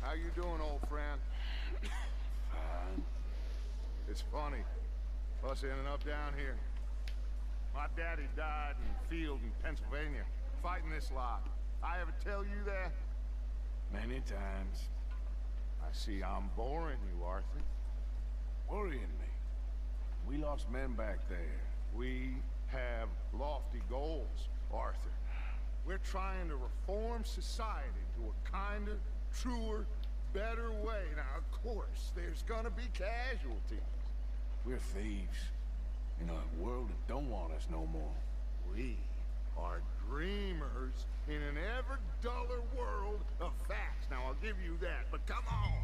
How you doing, old friend? Fine. It's funny, us ending up down here. My daddy died in the field in Pennsylvania, fighting this lot. I ever tell you that? Many times. I see I'm boring you, Arthur. Worrying me. We lost men back there. We have lofty goals, Arthur. We're trying to reform society to a kinder, truer, better way. Now, of course, there's gonna be casualties. We're thieves. In a world that don't want us no more. We are dreamers in an ever duller world of facts. Now, I'll give you that, but come on.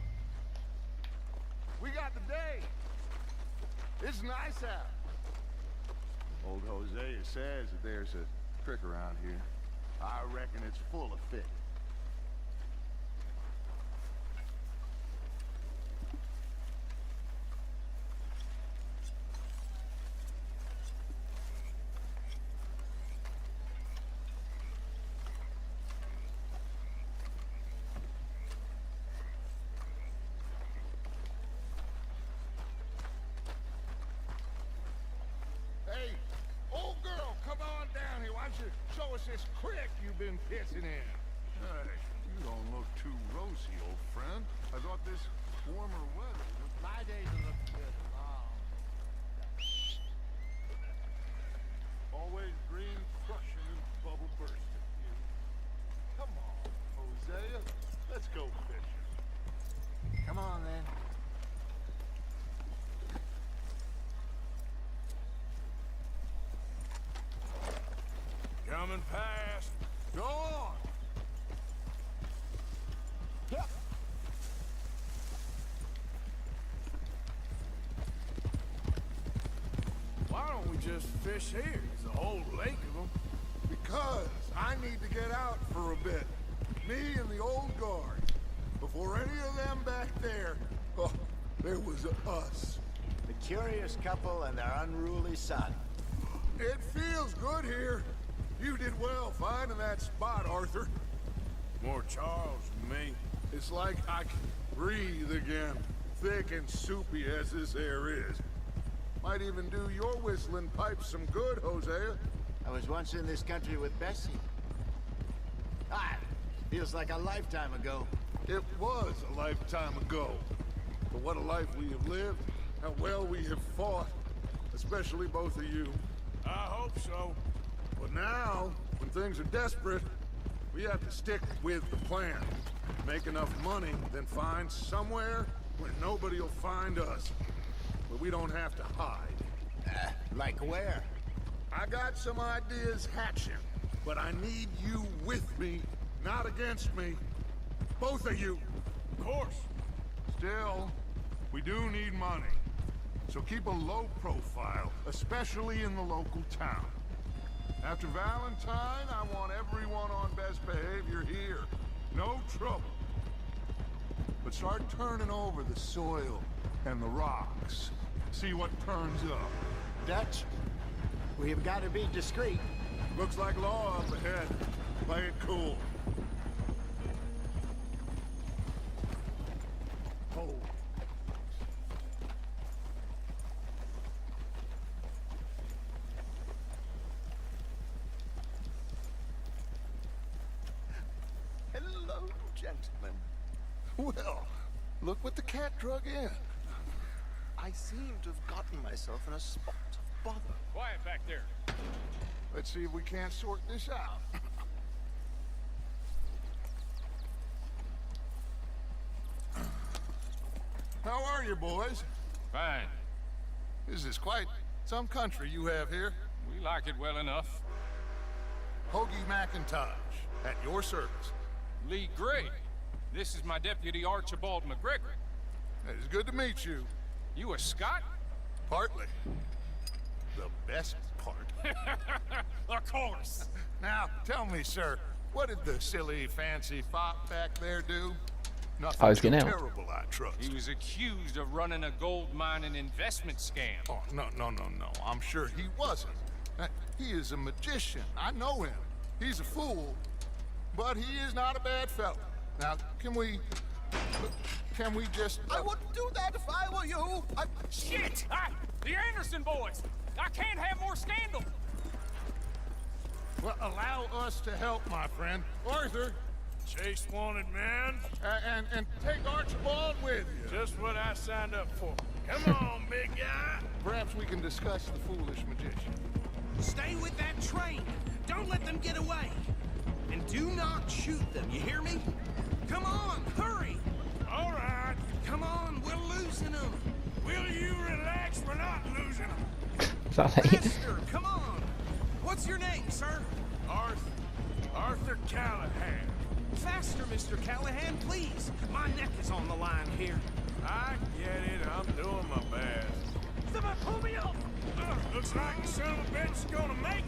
We got the day. It's nice out. Old Hosea says that there's a trick around here. I reckon it's full of fit. Hey, old girl, come on down here. Why don't you show us this creek you've been pissing in? Hey, you don't look too rosy, old friend. I thought this warmer weather was... My days are looking good and long. Always green crushing and bubble bursting. Come on, Hosea. Let's go fishing. Come on, then. Coming past. Go on. Yep. Why don't we just fish here? There's a whole lake of them. Because I need to get out for a bit. Me and the old guard. Before any of them back there, oh, there was us. The curious couple and their unruly son. It feels good here. You did well finding that spot, Arthur. More Charles than me. It's like I can breathe again. Thick and soupy as this air is. Might even do your whistling pipes some good, Hosea. I was once in this country with Bessie. Ah, feels like a lifetime ago. It was a lifetime ago. But what a life we have lived. How well we have fought. Especially both of you. I hope so. But now, when things are desperate, we have to stick with the plan. Make enough money, then find somewhere where nobody will find us. Where we don't have to hide. Like where? I got some ideas hatching, but I need you with me, not against me. Both of you. Of course. Still, we do need money. So keep a low profile, especially in the local town. After Valentine, I want everyone on best behavior here. No trouble. But start turning over the soil and the rocks. See what turns up. Dutch, we have got to be discreet. Looks like law up ahead. Play it cool. Hold. Hello, gentlemen. Well, look what the cat drug in. I seem to have gotten myself in a spot of bother. Quiet back there. Let's see if we can't sort this out. How are you, boys? Fine. This is quite some country you have here. We like it well enough. Hoagie McIntosh, at your service. Lee Gray. This is my deputy Archibald McGregor. It's good to meet you. You a Scot? Partly. The best part. Of course. Now, tell me, sir, what did the silly, fancy fop back there do? Nothing I was too getting out. terrible, I trust. He was accused of running a gold mine and investment scam. Oh, no. I'm sure he wasn't. He is a magician. I know him. He's a fool, but he is not a bad fellow. Now, can we Can we just... I wouldn't do that if I were you. Shit! Hey, the Anderson boys! I can't have more scandal! Well, allow us to help, my friend. Arthur, Chase wanted man. and take Archibald with you. Just what I signed up for. Come on, big guy. Perhaps we can discuss the foolish magician. Stay with that train. Don't let them get away. And do not shoot them, you hear me? Come on, hurry! All right. Come on, we're losing them. Will you relax? We're not losing them. Faster, come on! What's your name, sir? Arthur Callahan. Faster, Mr. Callahan, please. My neck is on the line here. I get it. I'm doing my best. Someone pull me up! Looks like the son of a bitch is gonna make it.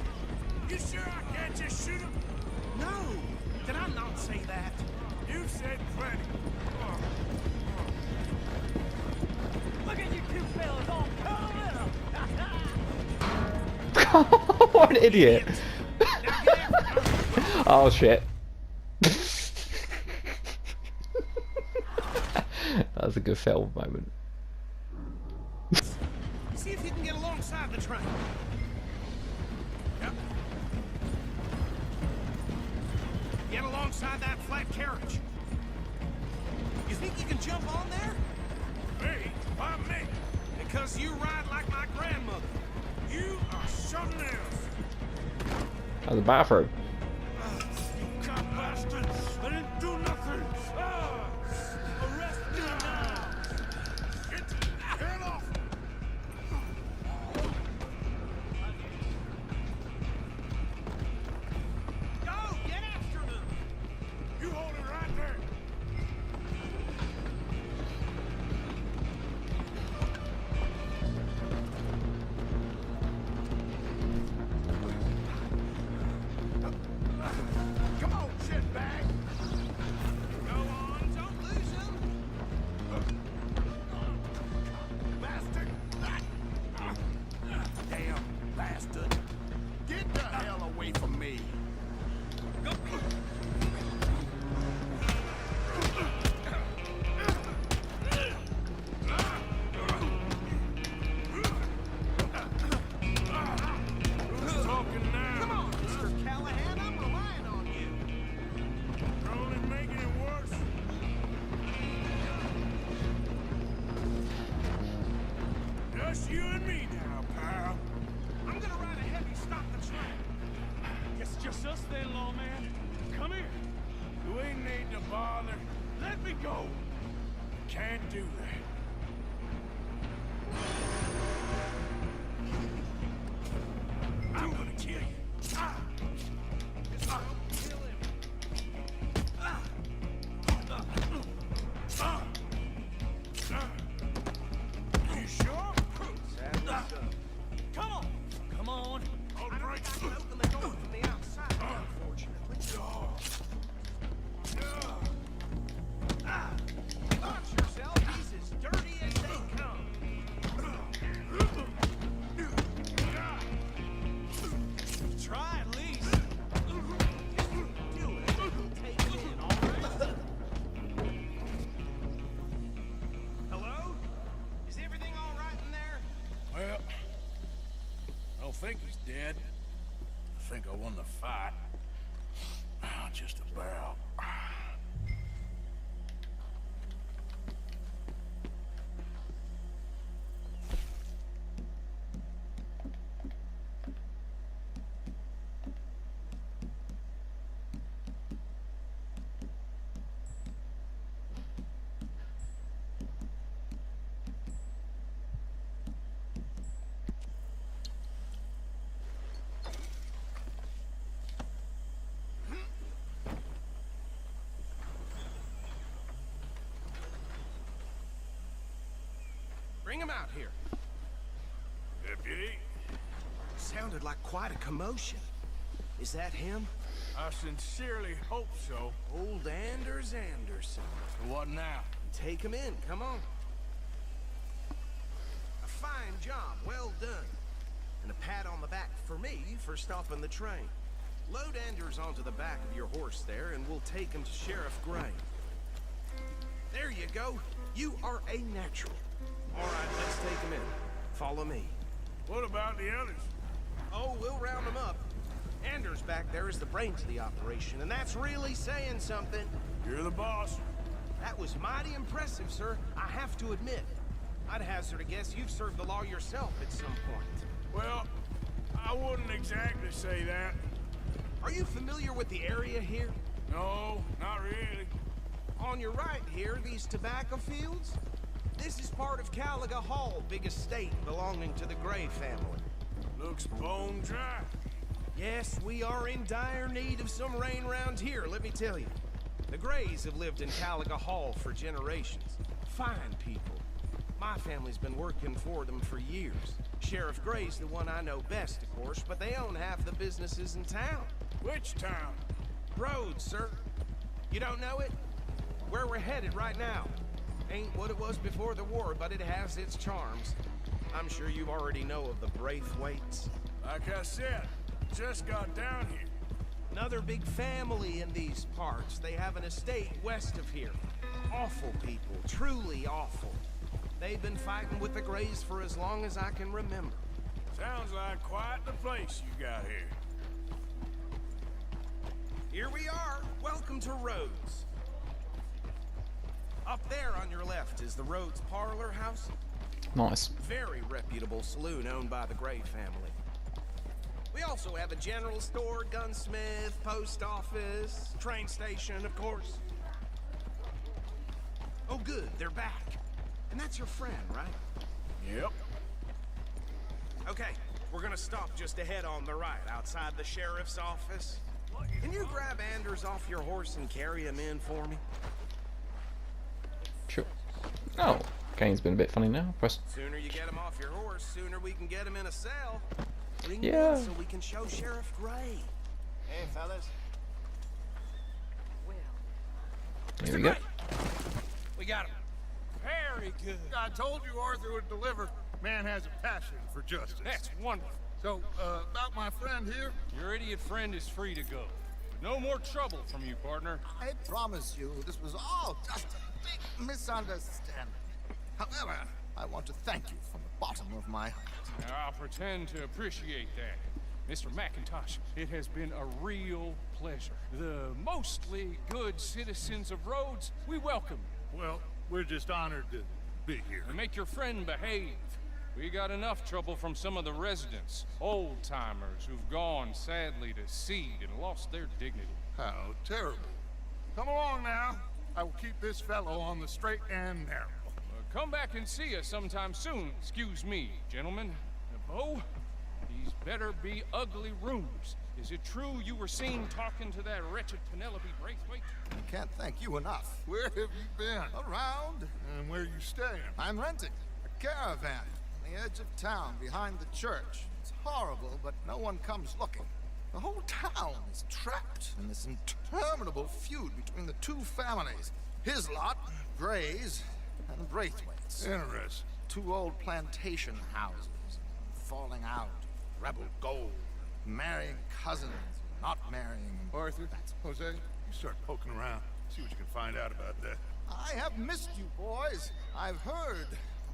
You sure I can't just shoot him? No! Did I not say that? You said plenty. Look at you two fellas all curled up! What an idiot. Oh shit. That was a good film moment. See if you can get alongside the train. Yep. Get alongside that flat carriage. You think you can jump on there? Me? Why me? Because you ride like my grandmother. You are something else. Oh, the bathroom. You cop bastard! I didn't do nothing! Arrest me now! Get the hell off! Go! Get after them! You hold it right there! Come on, shitbag! Go on, don't lose them! Bastard! Damn bastard! Get the hell away from me! Who's talking now? Come on, Mr. Callahan, I'm relying on you. You're only making it worse. Just you and me now, pal. I'm gonna ride ahead and stop the train. Guess just us then, lawman. Come here. You ain't need to bother. Let me go. Can't do that. I'm gonna kill you. Kill him. You sure? Come on! Come on! All I don't right. think I can open the door from the outside, unfortunately. Watch yourself, he's as dirty as they come. Try at least. Do it. Take it in, all right? Hello? Is everything all right in there? Well, I don't think he's dead. I think I won the fight. Just about. Bring him out here. Deputy, Sounded like quite a commotion. Is that him? I sincerely hope so. Old Anders Anderson. What now? Take him in, come on. A fine job, well done. And a pat on the back for me for stopping the train. Load Anders onto the back of your horse there, and we'll take him to Sheriff Gray. There you go. You are a natural. All right, let's take him in. Follow me. What about the others? Oh, we'll round them up. Anders back there is the brains of the operation, and that's really saying something. You're the boss. That was mighty impressive, sir. I have to admit. I'd hazard a guess you've served the law yourself at some point. Well, I wouldn't exactly say that. Are you familiar with the area here? No, not really. On your right here, these tobacco fields? This is part of Caliga Hall, big estate belonging to the Gray family. Looks bone dry. Yes, we are in dire need of some rain round here, let me tell you. The Grays have lived in Caliga Hall for generations. Fine people. My family's been working for them for years. Sheriff Gray's the one I know best, of course, but they own half the businesses in town. Which town? Rhodes, sir. You don't know it? Where we're headed right now. Ain't what it was before the war, but it has its charms. I'm sure you already know of the Braithwaites. Like I said, just got down here. Another big family in these parts. They have an estate west of here. Awful people, truly awful. They've been fighting with the Grays for as long as I can remember. Sounds like quite the place you got here. Here we are. Welcome to Rhodes. Up there on your left is the Rhodes Parlor House. Nice. Very reputable saloon owned by the Gray family. We also have a general store, gunsmith, post office, train station, of course. Oh good, they're back. And that's your friend, right? Yep. Okay, we're gonna stop just ahead on the right, outside the sheriff's office. Can you grab Anders off your horse and carry him in for me? Sure. Oh, game's been a bit funny now. Press. Sooner you get him off your horse, sooner we can get him in a cell. Bring him Yeah. in so we can show Sheriff Gray. Hey, fellas. Here we go. We got him. Very good. I told you Arthur would deliver. Man has a passion for justice. That's wonderful. So, about my friend here, Your idiot friend is free to go. No more trouble from you, partner. I promise you, this was all just a big misunderstanding. However, I want to thank you from the bottom of my heart. Now, I'll pretend to appreciate that. Mr. McIntosh, it has been a real pleasure. The mostly good citizens of Rhodes, we welcome you. well, we're just honored to be here. And make your friend behave. We got enough trouble from some of the residents, old-timers who've gone, sadly, to seed and lost their dignity. How terrible. Come along now. I will keep this fellow on the straight and narrow. Come back and see us sometime soon. Excuse me, gentlemen. Bo, these better be ugly rumors. Is it true you were seen talking to that wretched Penelope Braithwaite? I can't thank you enough. Where have you been? Around, And where you staying? I'm renting a caravan on the edge of town behind the church. It's horrible, but no one comes looking. The whole town is trapped in this interminable feud between the two families. His lot, Gray's, and Braithwaite's. Interesting. Two old plantation houses, falling out, rebel gold, marrying cousins, not marrying. Arthur, Jose, you start poking around. See what you can find out about that. I have missed you, boys. I've heard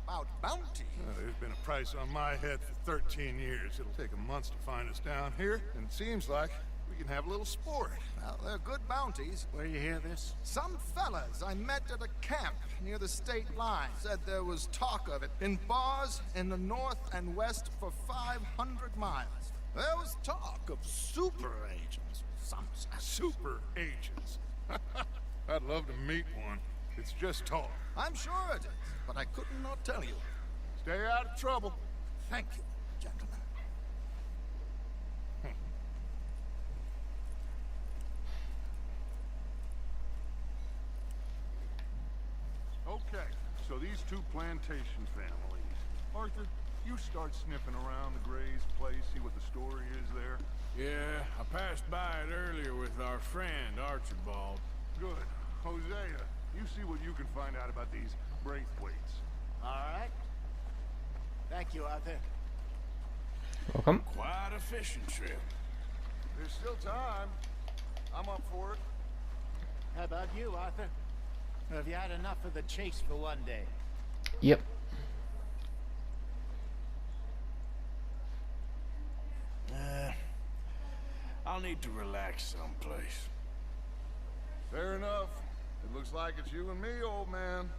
about bounty. There's been a price on my head for 13 years. It'll take a month to find us down here, and it seems like we can have a little sport. Well, they're good bounties. Where you hear this? Some fellas I met at a camp near the state line said there was talk of it in bars in the north and west for 500 miles. There was talk of super agents, some said. Super agents. I'd love to meet one. It's just talk. I'm sure it is, but I could not tell you. Stay out of trouble. Thank you, gentlemen. Okay, so these two plantation families. Arthur, you start sniffing around the Gray's place, see what the story is there. Yeah, I passed by it earlier with our friend, Archibald. Good. Hosea, you see what you can find out about these Braithwaites. All right. Thank you, Arthur. Welcome. Quite a fishing trip. There's still time. I'm up for it. How about you, Arthur? Or have you had enough of the chase for one day? Yep. I'll need to relax someplace. Fair enough. It looks like it's you and me, old man.